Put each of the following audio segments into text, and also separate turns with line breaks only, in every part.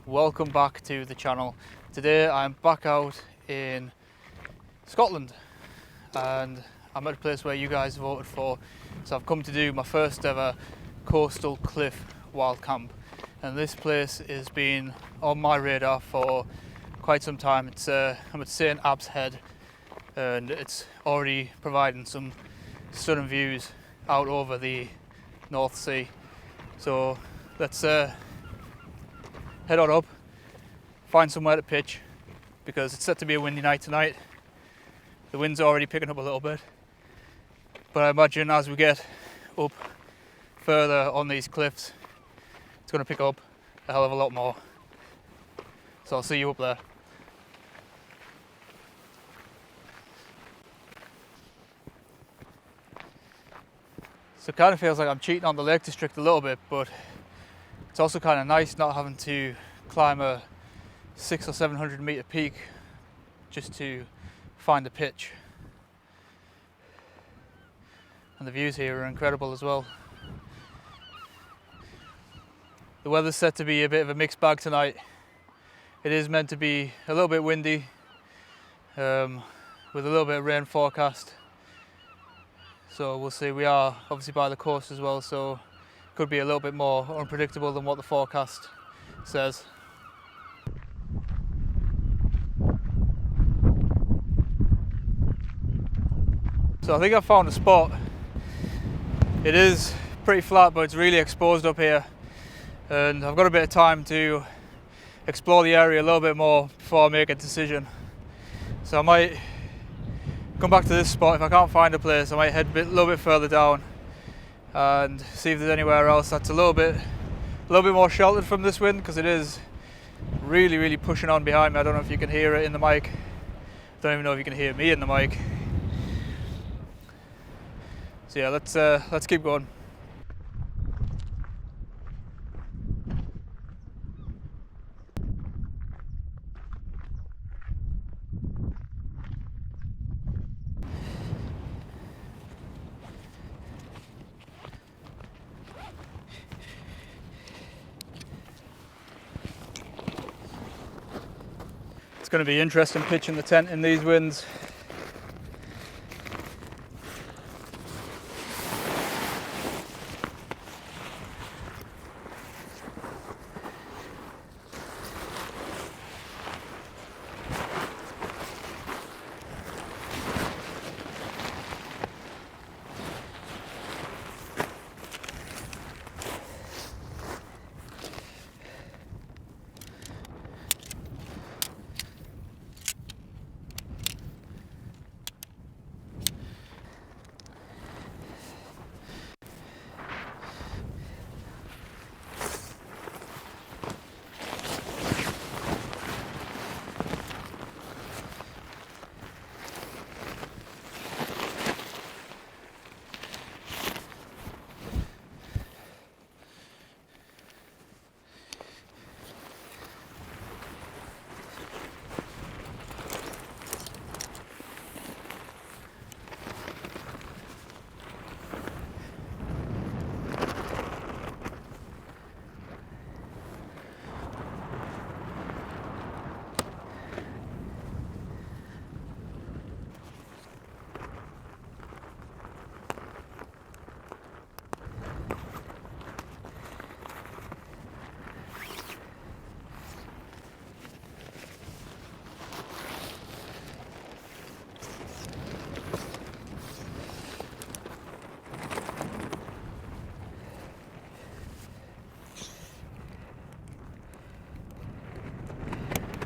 welcome back to the channel. Today I'm back out in Scotland and I'm at a place where you guys voted for, so I've come to do my first ever coastal cliff wild camp, and this place has been on my radar for quite some time. I'm at St Abbs Head and it's already providing some stunning views out over the North Sea. So let's head on up, find somewhere to pitch because it's set to be a windy night tonight. The wind's already picking up a little bit, but I imagine as we get up further on these cliffs it's going to pick up a hell of a lot more. So I'll see you up there. So it kind of feels like I'm cheating on the Lake District a little bit, but it's also kind of nice not having to climb a 600 or 700 meter peak just to find a pitch. And the views here are incredible as well. The weather's set to be a bit of a mixed bag tonight. It is meant to be a little bit windy, with a little bit of rain forecast. So we'll see. We are obviously by the coast as well, so it could be a little bit more unpredictable than what the forecast says. So I think I've found a spot. It is pretty flat, but it's really exposed up here, and I've got a bit of time to explore the area a little bit more before I make a decision. So I might come back to this spot. If I can't find a place, I might head a little bit further down and see if there's anywhere else that's a little bit more sheltered from this wind, because it is really pushing on behind me. I don't know if you can hear it in the mic. I don't even know if you can hear me in the mic. So yeah, let's keep going. It's going to be interesting pitching the tent in these winds.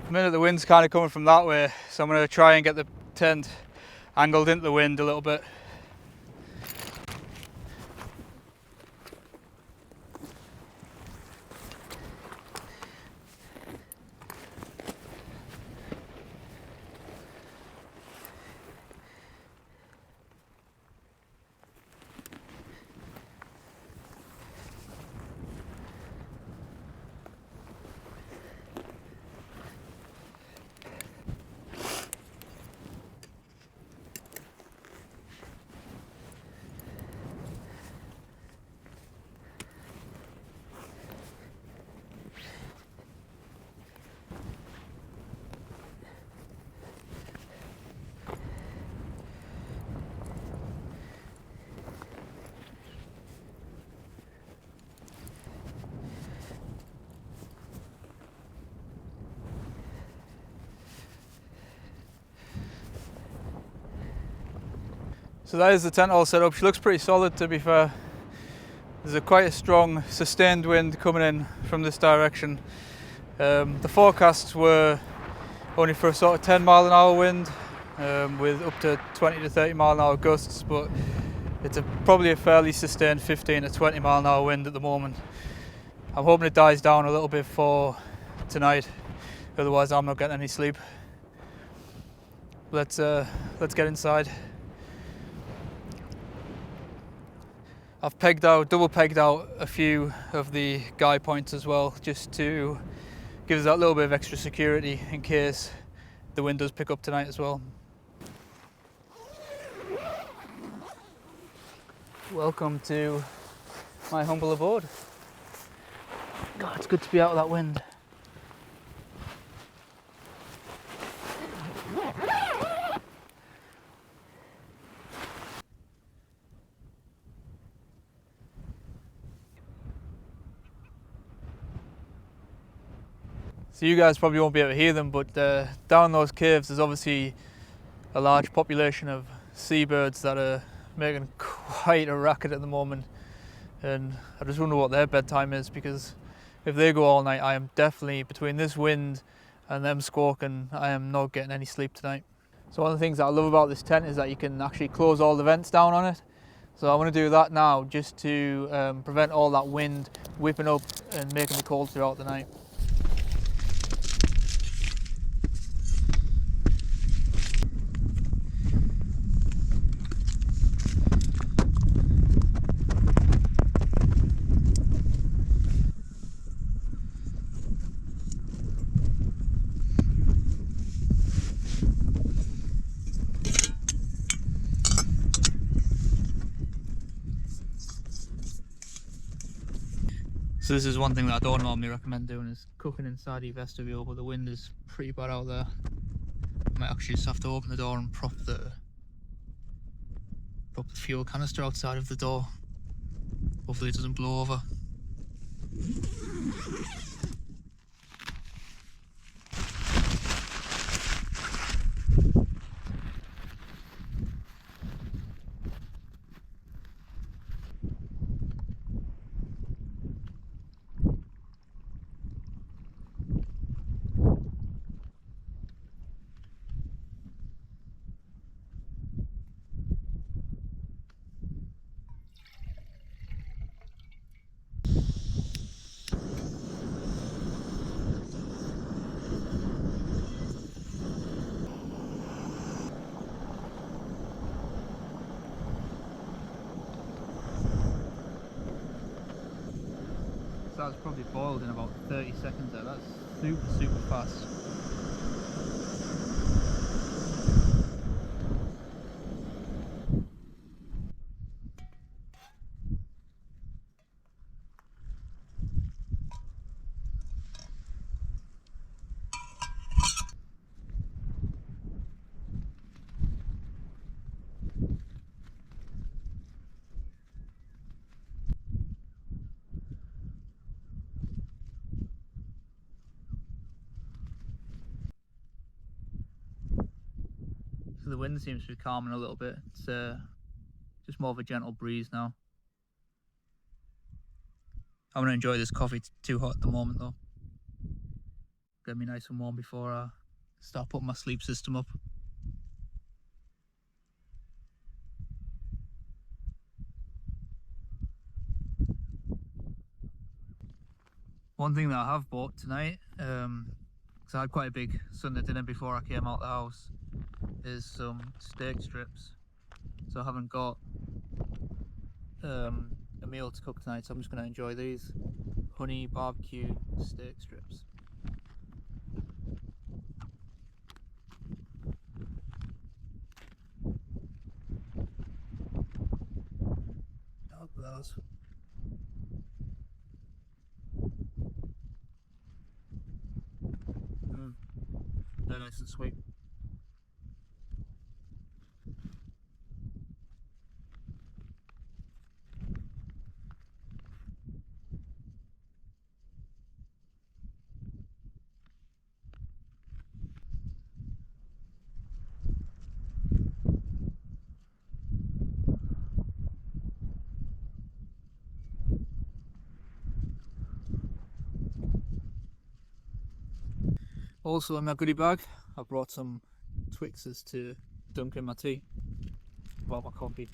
A minute the wind's kind of coming from that way, so I'm going to try and get the tent angled into the wind a little bit. So that is the tent all set up. She looks pretty solid, to be fair. There's quite a strong sustained wind coming in from this direction. The forecasts were only for a sort of 10 mile an hour wind with up to 20 to 30 mile an hour gusts, but it's probably a fairly sustained 15 to 20 mile an hour wind at the moment. I'm hoping it dies down a little bit for tonight, otherwise I'm not getting any sleep. Let's get inside. I've double pegged out a few of the guy points as well, just to give us that little bit of extra security in case the wind does pick up tonight as well. Welcome to my humble abode. God, it's good to be out of that wind. So you guys probably won't be able to hear them, but down those caves there's obviously a large population of seabirds that are making quite a racket at the moment, and I just wonder what their bedtime is, because if they go all night, I am definitely, between this wind and them squawking, I am not getting any sleep tonight. So one of the things that I love about this tent is that you can actually close all the vents down on it. So I want to do that now, just to prevent all that wind whipping up and making me cold throughout the night. So this is one thing that I don't normally recommend doing, is cooking inside your vestibule, but the wind is pretty bad out there. I might actually just have to open the door and prop the fuel canister outside of the door. Hopefully it doesn't blow over. So that's probably boiled in about 30 seconds there. That's super fast. So the wind seems to be calming a little bit. It's just more of a gentle breeze now. I'm going to enjoy this coffee. It's too hot at the moment though. Get me nice and warm before I start putting my sleep system up. One thing that I have bought tonight, because I had quite a big Sunday dinner before I came out the house, is some steak strips. So I haven't got a meal to cook tonight, so I'm just going to enjoy these honey barbecue steak strips. Look at those. They're nice and sweet. Also in my goodie bag, I brought some Twixes to dunk in my tea. Brought my coffee.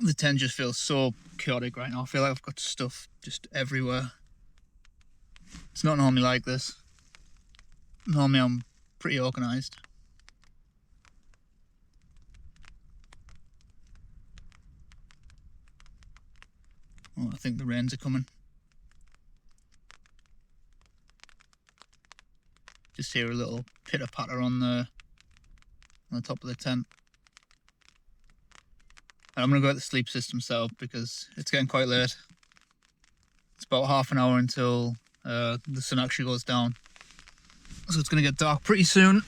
The tent just feels so chaotic right now. I feel like I've got stuff just everywhere. It's not normally like this. Normally I'm pretty organised. Oh, I think the rains are coming. Just hear a little pitter patter on the top of the tent. And I'm going to go at the sleep system setup because it's getting quite late. It's about half an hour until the sun actually goes down. So it's going to get dark pretty soon.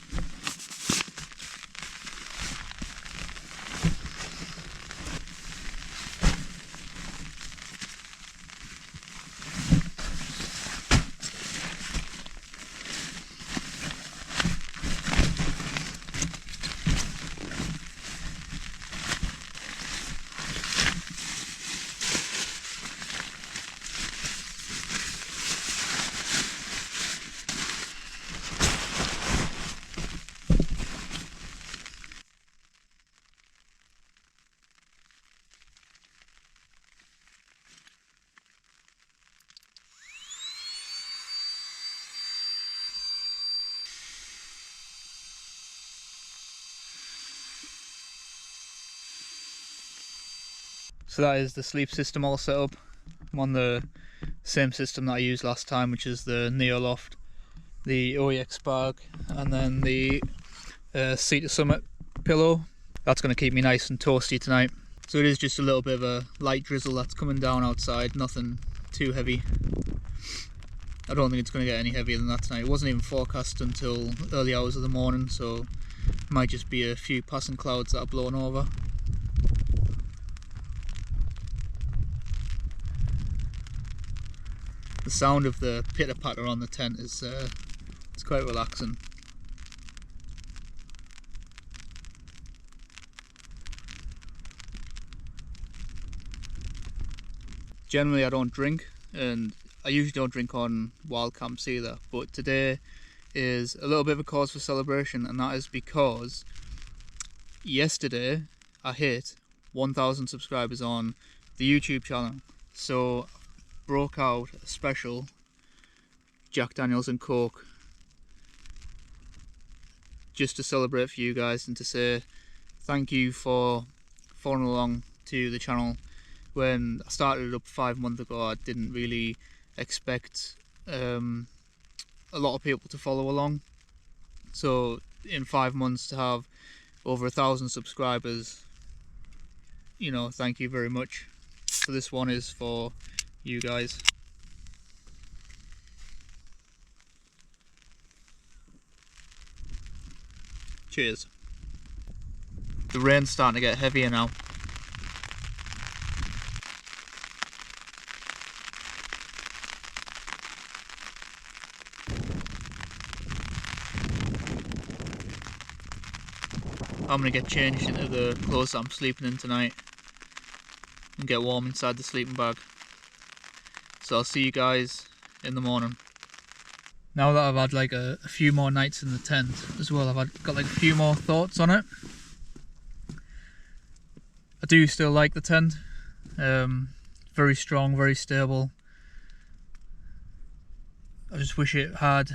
So that is the sleep system all set up. I'm on the same system that I used last time, which is the Neoloft, the OEX bag, and then the Sea to Summit pillow. That's going to keep me nice and toasty tonight. So it is just a little bit of a light drizzle that's coming down outside, nothing too heavy. I don't think it's going to get any heavier than that tonight. It wasn't even forecast until early hours of the morning, so it might just be a few passing clouds that are blowing over. The sound of the pitter patter on the tent is it's quite relaxing. Generally I don't drink, and I usually don't drink on wild camps either, but today is a little bit of a cause for celebration, and that is because yesterday I hit 1,000 subscribers on the YouTube channel. So broke out a special Jack Daniels and Coke just to celebrate for you guys and to say thank you for following along to the channel. When I started it up 5 months ago, I didn't really expect a lot of people to follow along. So in 5 months to have over 1,000 subscribers, you know, thank you very much. So this one is for you guys. Cheers. The rain's starting to get heavier now. I'm gonna get changed into the clothes that I'm sleeping in tonight and get warm inside the sleeping bag. So I'll see you guys in the morning. Now that I've had like a few more nights in the tent as well, I've got like a few more thoughts on it. I do still like the tent. Very strong, very stable. I just wish it had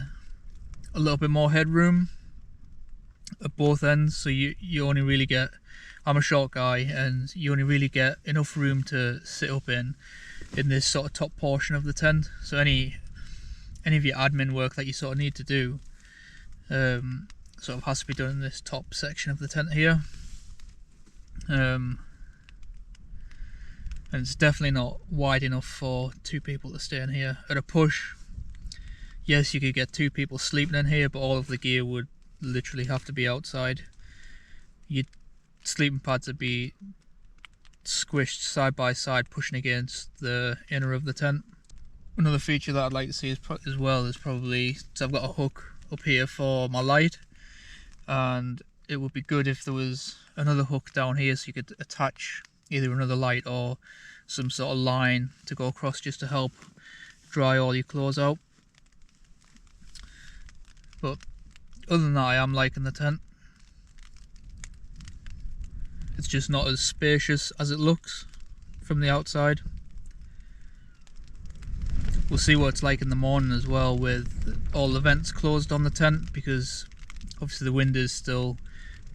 a little bit more headroom at both ends, so you only really get, I'm a short guy, and you only really get enough room to sit up in this sort of top portion of the tent. So any of your admin work that you sort of need to do sort of has to be done in this top section of the tent here. And it's definitely not wide enough for 2 people to stay in here. At a push, yes, you could get 2 people sleeping in here, but all of the gear would literally have to be outside. Your sleeping pads would be squished side by side, pushing against the inner of the tent. Another feature that I'd like to see as well is probably, so I've got a hook up here for my light, and it would be good if there was another hook down here so you could attach either another light or some sort of line to go across just to help dry all your clothes out. But other than that, I am liking the tent. It's just not as spacious as it looks from the outside. We'll see what it's like in the morning as well, with all the vents closed on the tent, because obviously the wind is still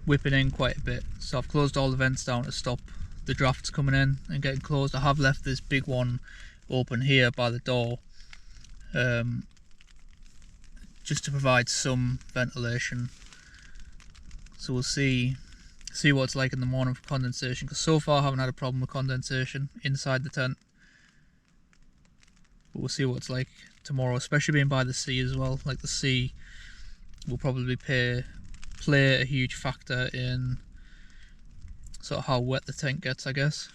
whipping in quite a bit. So I've closed all the vents down to stop the drafts coming in and getting closed. I have left this big one open here by the door, just to provide some ventilation. So we'll see what it's like in the morning for condensation, because so far I haven't had a problem with condensation inside the tent. But we'll see what it's like tomorrow, especially being by the sea as well. Like, the sea will probably play a huge factor in sort of how wet the tent gets, I guess.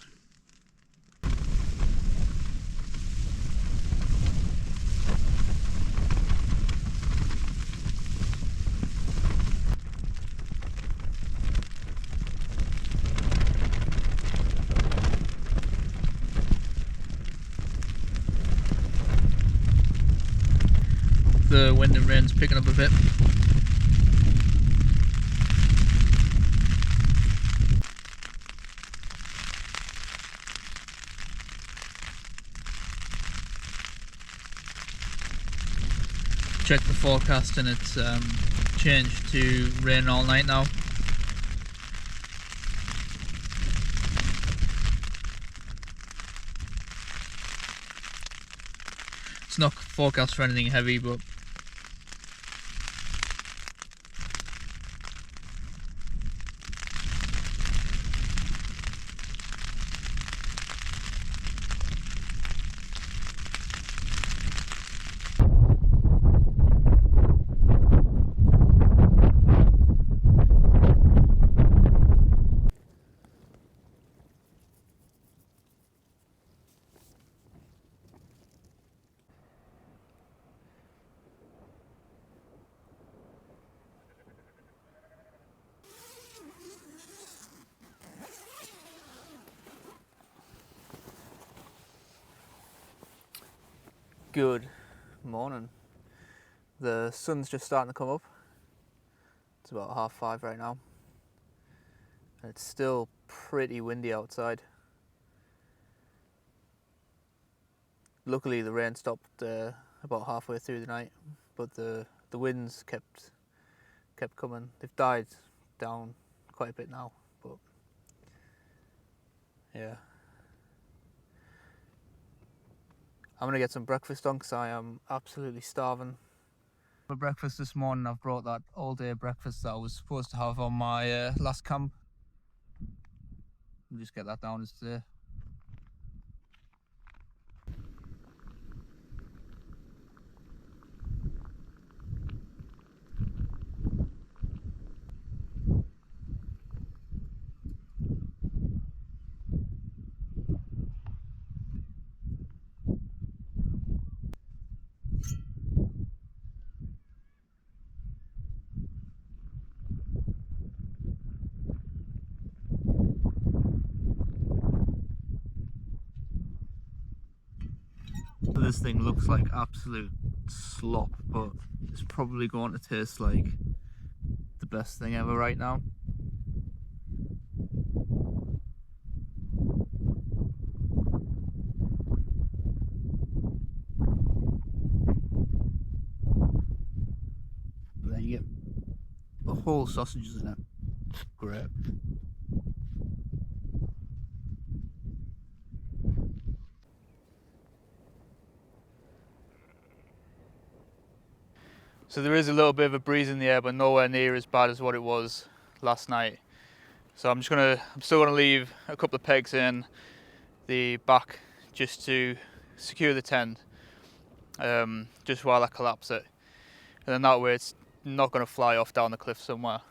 The wind and rain's picking up a bit. Check the forecast and it's changed to rain all night now. It's not forecast for anything heavy, but good morning. The sun's just starting to come up. It's about 5:30 right now. And it's still pretty windy outside. Luckily the rain stopped about halfway through the night, but the winds kept coming. They've died down quite a bit now, but yeah. I'm gonna get some breakfast on because I am absolutely starving. For breakfast this morning, I've brought that all-day breakfast that I was supposed to have on my last camp. I'll just get that down as today. This thing looks like absolute slop, but it's probably going to taste like the best thing ever right now. There you get the whole sausages in it. Great. So there is a little bit of a breeze in the air, but nowhere near as bad as what it was last night. So I'm still gonna leave a couple of pegs in the back just to secure the tent, just while I collapse it. And then that way it's not gonna fly off down the cliff somewhere.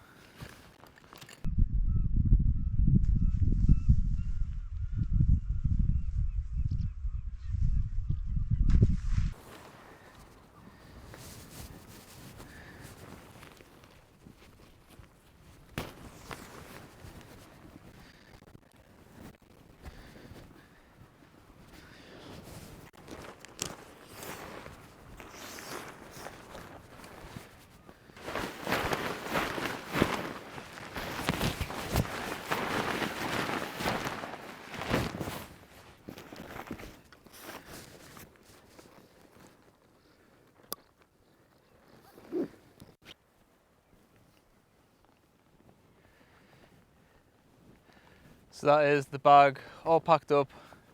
So that is the bag all packed up,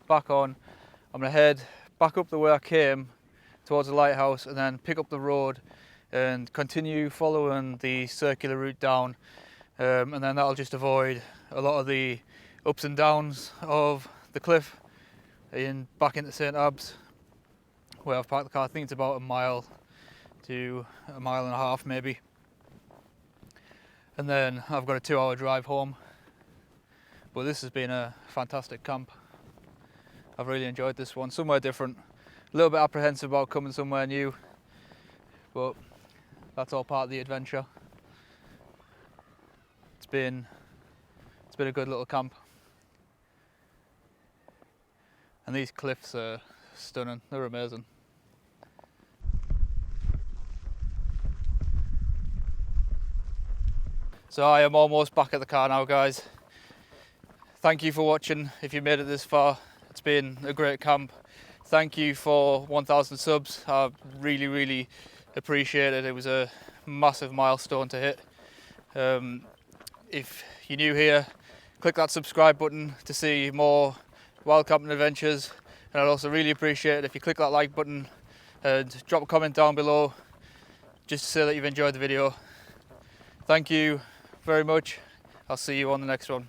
back on. I'm gonna head back up the way I came towards the lighthouse and then pick up the road and continue following the circular route down, and then that'll just avoid a lot of the ups and downs of the cliff back into St Abbs where I've parked the car. I think it's about a mile to a mile and a half maybe, and then I've got a 2-hour drive home. But this has been a fantastic camp. I've really enjoyed this one. Somewhere different, a little bit apprehensive about coming somewhere new, but that's all part of the adventure. It's been a good little camp. And these cliffs are stunning, they're amazing. So I am almost back at the car now, guys. Thank you for watching if you made it this far. It's been a great camp. Thank you for 1,000 subs. I really appreciate it. It was a massive milestone to hit. If you're new here, click that subscribe button to see more wild camping adventures. And I'd also really appreciate it if you click that like button and drop a comment down below just to say that you've enjoyed the video. Thank you very much. I'll see you on the next one.